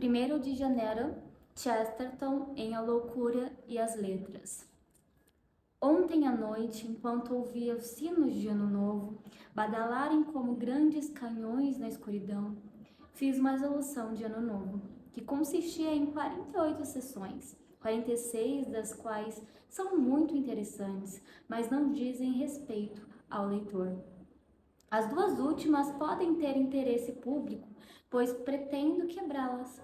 1º de janeiro, Chesterton em A Loucura e as Letras. Ontem à noite, enquanto ouvia os sinos de Ano Novo badalarem como grandes canhões na escuridão, fiz uma resolução de Ano Novo, que consistia em 48 sessões, 46 das quais são muito interessantes, mas não dizem respeito ao leitor. As 2 últimas podem ter interesse público, pois pretendo quebrá-las.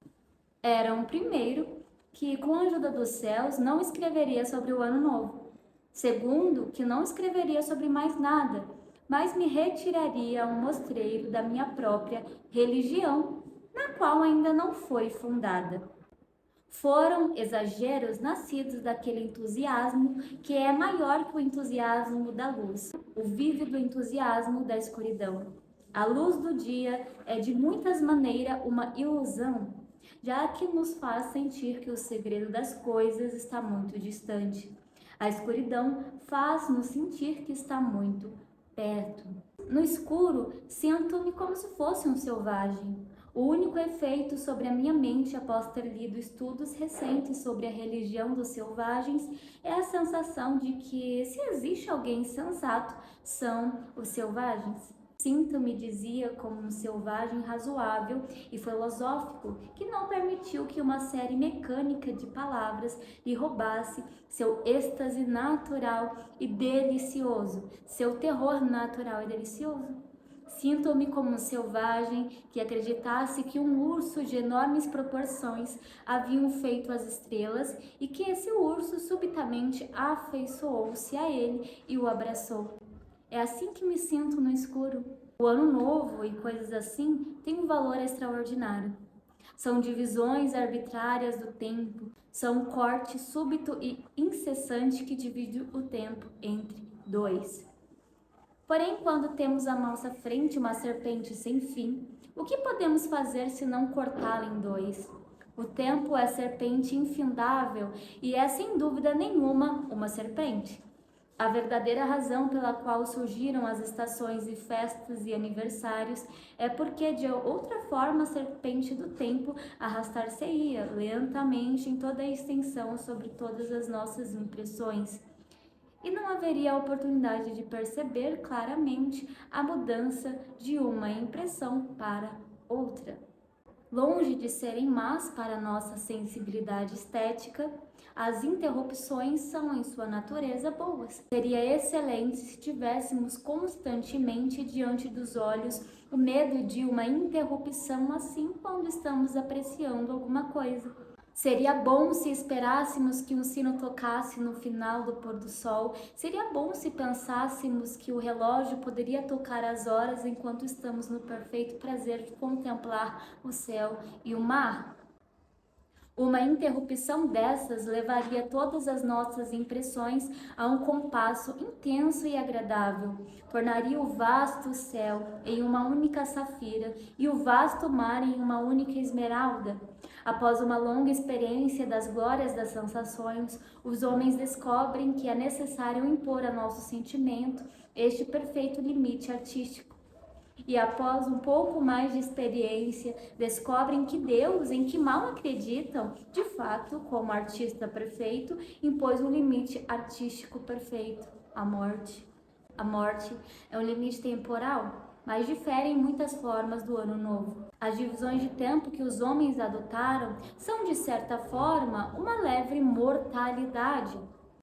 Eram, primeiro, que com a ajuda dos céus não escreveria sobre o Ano Novo. Segundo, que não escreveria sobre mais nada, mas me retiraria a um mostreiro da minha própria religião, na qual ainda não foi fundada. Foram exageros nascidos daquele entusiasmo que é maior que o entusiasmo da luz, o vívido entusiasmo da escuridão. A luz do dia é de muitas maneiras uma ilusão, já que nos faz sentir que o segredo das coisas está muito distante. A escuridão faz-nos sentir que está muito perto. No escuro, sinto-me como se fosse um selvagem. O único efeito sobre a minha mente após ter lido estudos recentes sobre a religião dos selvagens é a sensação de que, se existe alguém sensato, são os selvagens. Sinto-me, dizia, como um selvagem razoável e filosófico que não permitiu que uma série mecânica de palavras lhe roubasse seu êxtase natural e delicioso, seu terror natural e delicioso. Sinto-me como um selvagem que acreditasse que um urso de enormes proporções havia feito as estrelas e que esse urso subitamente afeiçoou-se a ele e o abraçou. É assim que me sinto no escuro. O Ano Novo e coisas assim têm um valor extraordinário. São divisões arbitrárias do tempo, são um corte súbito e incessante que divide o tempo entre 2. Porém, quando temos à nossa frente uma serpente sem fim, o que podemos fazer se não cortá-la em 2? O tempo é serpente infindável e é, sem dúvida nenhuma, uma serpente. A verdadeira razão pela qual surgiram as estações e festas e aniversários é porque, de outra forma, a serpente do tempo arrastar-se-ia lentamente em toda a extensão sobre todas as nossas impressões. E não haveria a oportunidade de perceber claramente a mudança de uma impressão para outra. Longe de serem más para nossa sensibilidade estética, as interrupções são em sua natureza boas. Seria excelente se tivéssemos constantemente diante dos olhos o medo de uma interrupção assim quando estamos apreciando alguma coisa. Seria bom se esperássemos que um sino tocasse no final do pôr do sol. Seria bom se pensássemos que o relógio poderia tocar as horas enquanto estamos no perfeito prazer de contemplar o céu e o mar. Uma interrupção dessas levaria todas as nossas impressões a um compasso intenso e agradável. Tornaria o vasto céu em uma única safira e o vasto mar em uma única esmeralda. Após uma longa experiência das glórias das sensações, os homens descobrem que é necessário impor a nosso sentimento este perfeito limite artístico. E após um pouco mais de experiência, descobrem que Deus, em que mal acreditam, de fato, como artista perfeito, impôs um limite artístico perfeito, a morte. A morte é um limite temporal, mas difere em muitas formas do Ano Novo. As divisões de tempo que os homens adotaram são, de certa forma, uma leve mortalidade.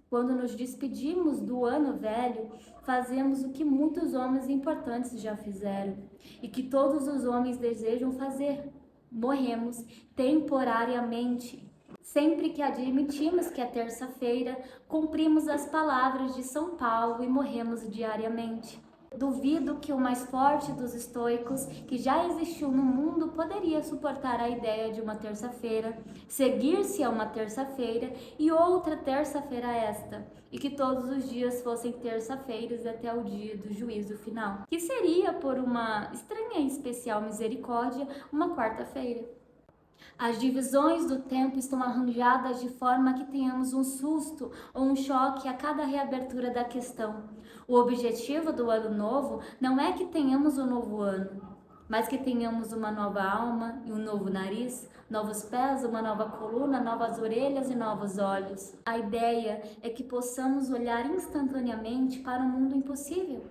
Quando nos despedimos do Ano Velho, fazemos o que muitos homens importantes já fizeram e que todos os homens desejam fazer. Morremos temporariamente. Sempre que admitimos que é terça-feira, cumprimos as palavras de São Paulo e morremos diariamente. Duvido que o mais forte dos estoicos que já existiu no mundo poderia suportar a ideia de uma terça-feira, seguir-se a uma terça-feira e outra terça-feira esta, e que todos os dias fossem terça-feiras até o dia do juízo final, que seria, por uma estranha e especial misericórdia, uma quarta-feira. As divisões do tempo estão arranjadas de forma que tenhamos um susto ou um choque a cada reabertura da questão. O objetivo do Ano Novo não é que tenhamos um novo ano. mas que tenhamos uma nova alma e um novo nariz, novos pés, uma nova coluna, novas orelhas e novos olhos. A ideia é que possamos olhar instantaneamente para um mundo impossível.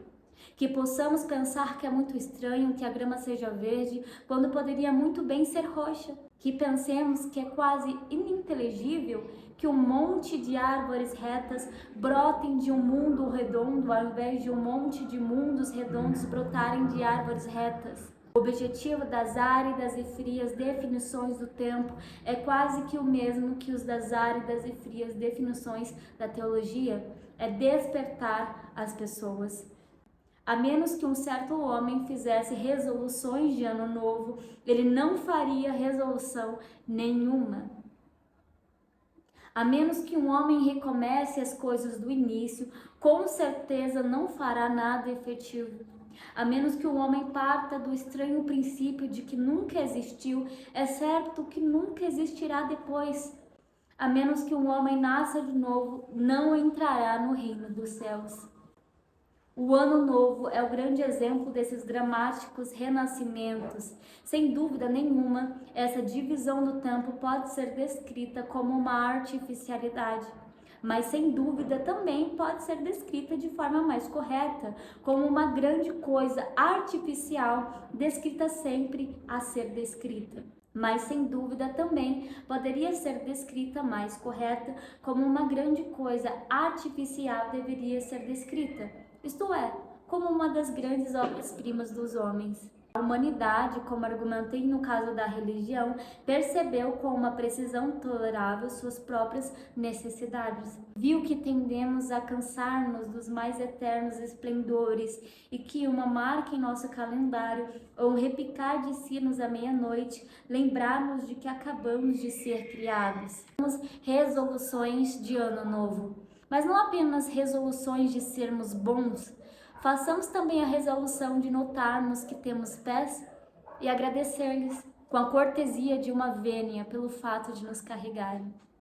Que possamos pensar que é muito estranho que a grama seja verde, quando poderia muito bem ser roxa. Que pensemos que é quase ininteligível que um monte de árvores retas brotem de um mundo redondo, ao invés de um monte de mundos redondos brotarem de árvores retas. O objetivo das áridas e frias definições do tempo é quase que o mesmo que os das áridas e frias definições da teologia, é despertar as pessoas. A menos que um certo homem fizesse resoluções de ano novo, ele não faria resolução nenhuma. A menos que um homem recomece as coisas do início, com certeza não fará nada efetivo. A menos que o homem parta do estranho princípio de que nunca existiu, é certo que nunca existirá depois. A menos que um homem nasça de novo, não entrará no reino dos céus. O Ano Novo é o grande exemplo desses dramáticos renascimentos. Sem dúvida nenhuma, essa divisão do tempo pode ser descrita como uma artificialidade, mas sem dúvida também pode ser descrita de forma mais correta, como uma grande coisa artificial, descrita sempre a ser descrita. Mas sem dúvida também poderia ser descrita mais correta, como uma grande coisa artificial deveria ser descrita. Isto é, como uma das grandes obras-primas dos homens. A humanidade, como argumentei no caso da religião, percebeu com uma precisão tolerável suas próprias necessidades. Viu que tendemos a cansar-nos dos mais eternos esplendores e que uma marca em nosso calendário ou um repicar de sinos à meia-noite lembrar-nos de que acabamos de ser criados. Temos resoluções de ano novo. Mas não apenas resoluções de sermos bons, façamos também a resolução de notarmos que temos pés e agradecer-lhes com a cortesia de uma vênia pelo fato de nos carregarem.